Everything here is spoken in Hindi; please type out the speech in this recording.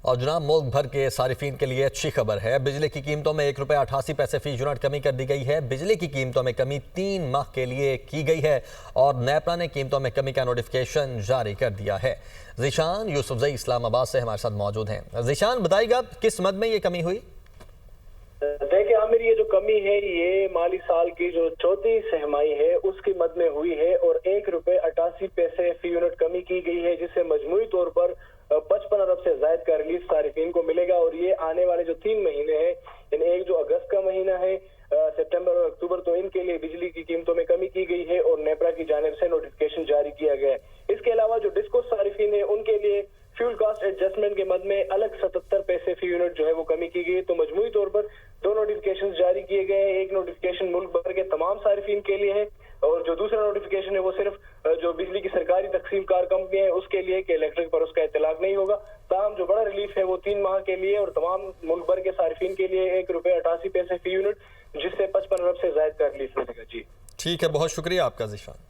और जनाब, मुल्क भर के सारिफीन के लिए अच्छी खबर है। बिजली की कीमतों में ₹1.88 फी यूनिट कमी कर दी गई है। बिजली की कीमतों में कमी 3 माह के लिए की गई है और नेपरा ने कीमतों में कमी का नोटिफिकेशन जारी कर दिया है। ज़ीशान यूसुफजई इस्लामाबाद से हमारे साथ मौजूद हैं। ज़ीशान, बताइएगा किस मद में ये कमी हुई? देखिए आमिर, ये जो कमी है ये माली साल की जो चौथी सहमाई है उसकी मद में हुई है और ₹1.88 फी यूनिट कमी की गई है, जिससे मजमूई तौर पर 55 अरब से ज्यादा का रिलीफ सारिफीन को मिलेगा। और ये आने वाले जो 3 महीने हैं, यानी एक जो अगस्त का महीना है, सितंबर और अक्टूबर, तो इनके लिए बिजली की कीमतों में कमी की गई है और नेपरा की जानिब से नोटिफिकेशन जारी किया गया है। इसके अलावा जो डिस्को सारिफीन है उनके लिए फ्यूल कॉस्ट एडजस्टमेंट के मद में अलग 77 पैसे फी यूनिट जो है वो कमी की गई है। तो मजमूई तौर पर 2 नोटिफिकेशन जारी किए गए हैं। एक नोटिफिकेशन मुल्क भर के तमाम सारिफीन के लिए है और जो दूसरा नोटिफिकेशन है वो सिर्फ जो बिजली की सरकारी तकसीम कार कंपनी है उसके लिए कि इलेक्ट्रिक पर उसका इतलाक नहीं होगा। ताहम जो बड़ा रिलीफ है वो 3 माह के लिए और तमाम मुल्क भर के सारिफीन के लिए ₹1.88 फी यूनिट, जिससे 55 अरब से ज्यादा का रिलीफ मिलेगा। जी ठीक है, बहुत शुक्रिया आपका ज़ीशान।